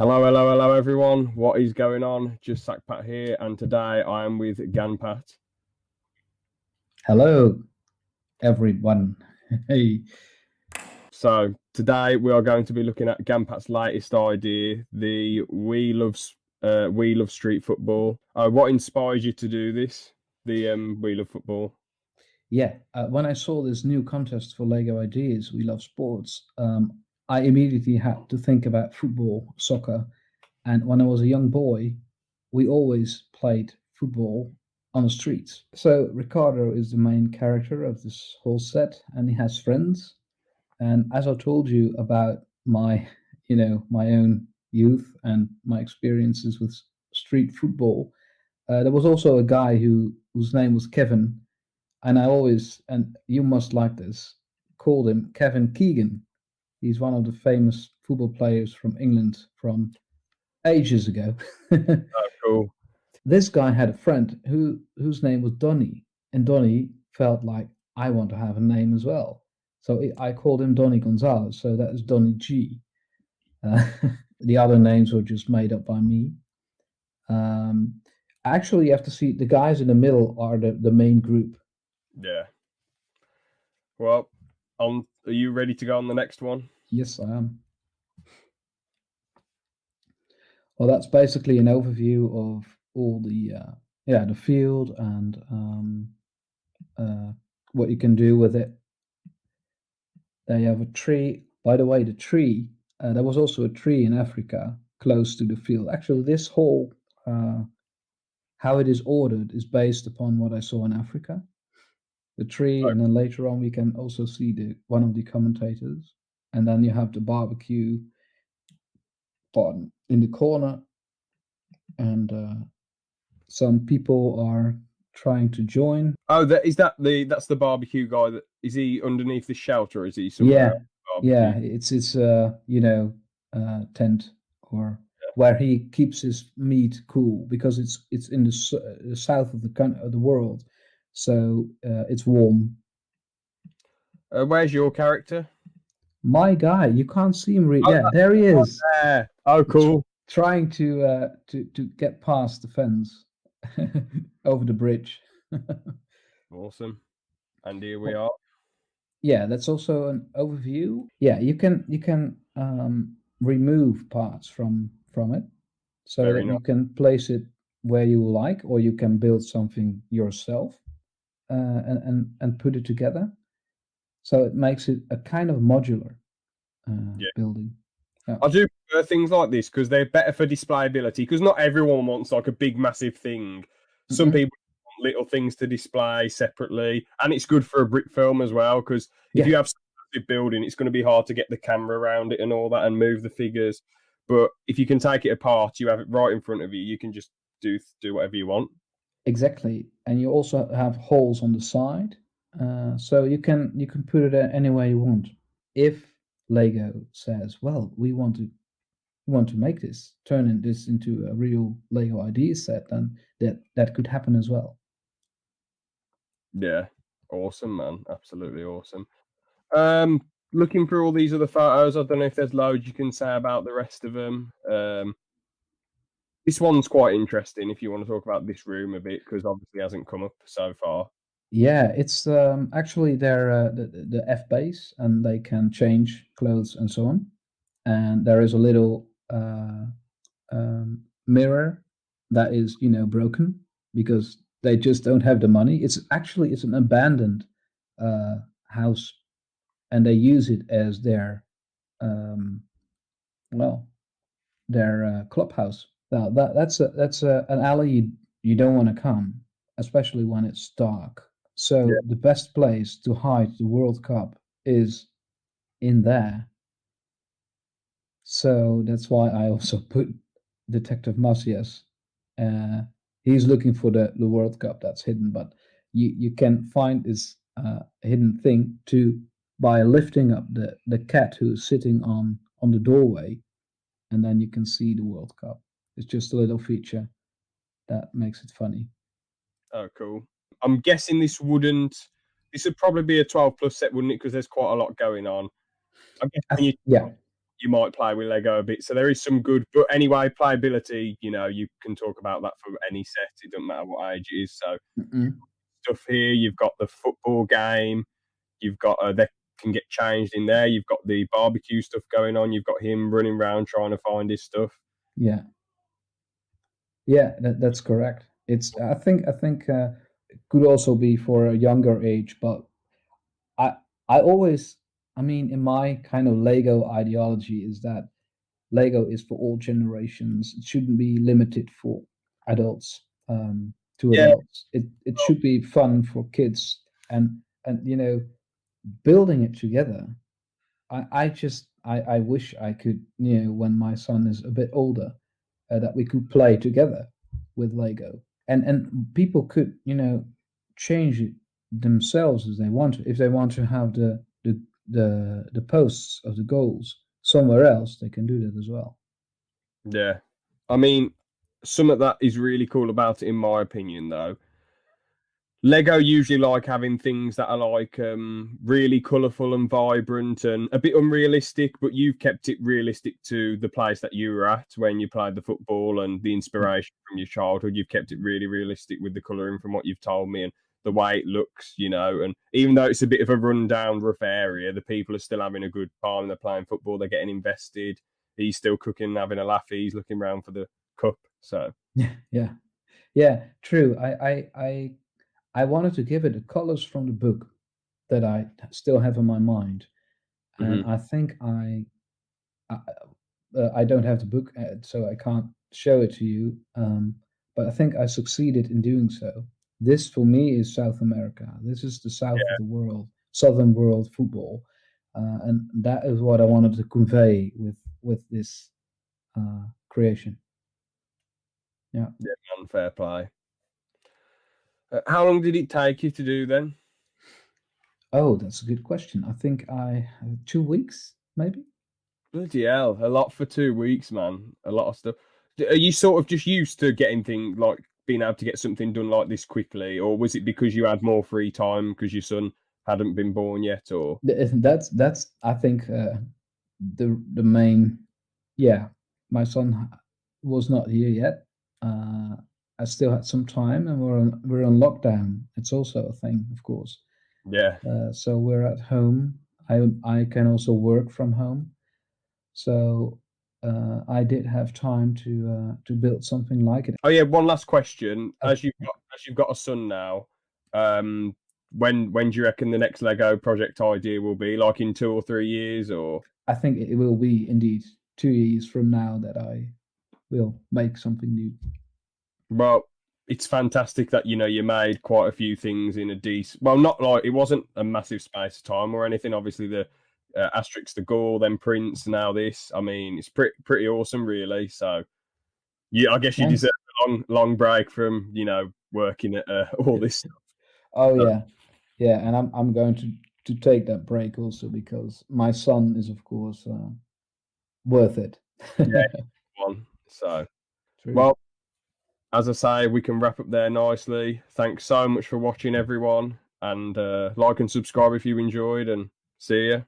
Hello, hello, hello, everyone. What is going on? JustSackPat here, and today I am with Ganpat. Hello, everyone. Hey. So today we are going to be looking at Ganpat's latest idea, the We Love Street Football. What inspires you to do this? The We Love Football. Yeah, when I saw this new contest for LEGOIdeas, We Love Sports, I immediately had to think about football, soccer. And when I was a young boy, we always played football on the streets. So Ricardo is the main character of this whole set, and he has friends. And as I told you about my, my own youth and my experiences with street football, there was also a guy whose name was Kevin, and I always, and you must like this, called him Kevin Keegan. He's one of the famous football players from England from ages ago. Oh, cool. This guy had a friend whose name was Donny, and Donny felt like I want to have a name as well. So I called him Donny Gonzalez. So that is Donny G. The other names were just made up by me. Actually, you have to see the guys in the middle are the main group. Yeah. Well, are you ready to go on the next one? Yes, I am. Well, that's basically an overview of all the field and what you can do with it. They have a tree. By the way, the tree, there was also a tree in Africa close to the field. Actually, this whole how it is ordered is based upon what I saw in Africa. The tree, and then later on we can also see one of the commentators, and then you have the barbecue in the corner, and some people are trying to join. Oh, that's the barbecue guy. Is he underneath the shelter? Or is he somewhere? Yeah, it's tent or where he keeps his meat cool, because it's in the south of the world, so it's warm. Where's your character? My guy, you can't see him. Yeah, there he is. There. Oh, cool. Trying to get past the fence over the bridge. Awesome. And here we are. Yeah, that's also an overview. Yeah, you can remove parts from it, so Very that nice. you can place it where you like, or you can build something yourself and put it together. So it makes it a kind of modular building. Yeah. I do prefer things like this because they're better for displayability. Because not everyone wants like a big, massive thing. Some people want little things to display separately, and it's good for a brick film as well. Because if you have a massive building, it's going to be hard to get the camera around it and all that, and move the figures. But if you can take it apart, you have it right in front of you. You can just do whatever you want. Exactly, and you also have holes on the side, so you can put it anywhere you want. If Lego says, "Well, we want to make this, turn this into a real LEGOIdeas set," then that could happen as well. Yeah, awesome, man. Absolutely awesome. Looking through all these other photos, I don't know if there's loads you can say about the rest of them. This one's quite interesting if you want to talk about this room a bit, because obviously it hasn't come up so far. Yeah, it's actually they're the F base, and they can change clothes and so on. And there is a little mirror that is broken because they just don't have the money. It's an abandoned house, and they use it as their their clubhouse. Now that's an alley you don't want to come, especially when it's dark. So the best place to hide the World Cup is in there. So that's why I also put Detective Macias. He's looking for the World Cup that's hidden, but you can find this hidden thing by lifting up the cat who's sitting on the doorway, and then you can see the World Cup. It's just a little feature that makes it funny. Oh, cool. I'm guessing this would probably be a 12 plus set, wouldn't it? Because there's quite a lot going on. I guess you might play with Lego a bit. So there is some good, but anyway, playability, you can talk about that for any set. It doesn't matter what age it is. So stuff here, you've got the football game, you've got that can get changed in there. You've got the barbecue stuff going on. You've got him running around trying to find his stuff. Yeah, that's correct. I think it could also be for a younger age, but I I always, I mean, in my kind of Lego ideology is that Lego is for all generations. It shouldn't be limited for adults, to Yeah, adults. It should be fun for kids, and building it together. I wish I could, when my son is a bit older, that we could play together with Lego, and people could, change it themselves as they want to. If they want to have the posts of the goals somewhere else, they can do that as well. yeah. I mean, some of that is really cool about it, in my opinion, though. Lego usually like having things that are like really colourful and vibrant and a bit unrealistic, but you've kept it realistic to the place that you were at when you played the football and the inspiration from your childhood. You've kept it really realistic with the colouring from what you've told me and the way it looks, and even though it's a bit of a rundown, rough area, the people are still having a good time. They're playing football, they're getting invested. He's still cooking, having a laugh. He's looking around for the cup. So Yeah, true. I wanted to give it the colors from the book that I still have in my mind, and I think I, I don't have the book, so I can't show it to you. But I think I succeeded in doing so. This for me is South America. This is the south of the world, southern world football, and that is what I wanted to convey with this creation. Yeah. yeah, man, fair play. How long did it take you to do then? Oh, that's a good question. I think 2 weeks, maybe. Bloody hell, a lot for 2 weeks, man. A lot of stuff. Are you sort of just used to getting things like being able to get something done like this quickly, or was it because you had more free time because your son hadn't been born yet? Or That's I think the main. Yeah, my son was not here yet. I still had some time, and we're on lockdown. It's also a thing, of course. yeah, So we're at home. I can also work from home. So I did have time to build something like it. oh yeah. One last question: Uh, as you've got a son now, when do you reckon the next Lego project idea will be? Like in 2 or 3 years, or? I think it will be indeed 2 years from now that I will make something new. Well, it's fantastic that you made quite a few things in a decent. Well, not like it wasn't a massive space of time or anything. Obviously, the Asterix, the Gaul, then Prince, now this. I mean, it's pretty awesome, really. So, yeah, I guess you Thanks. deserve a long break from working at all this stuff. Oh So, yeah, yeah, and I'm going to take that break also because my son is of course worth it. yeah, one. So, True. well, as I say, we can wrap up there nicely. Thanks so much for watching, everyone, and like and subscribe if you enjoyed, and see ya.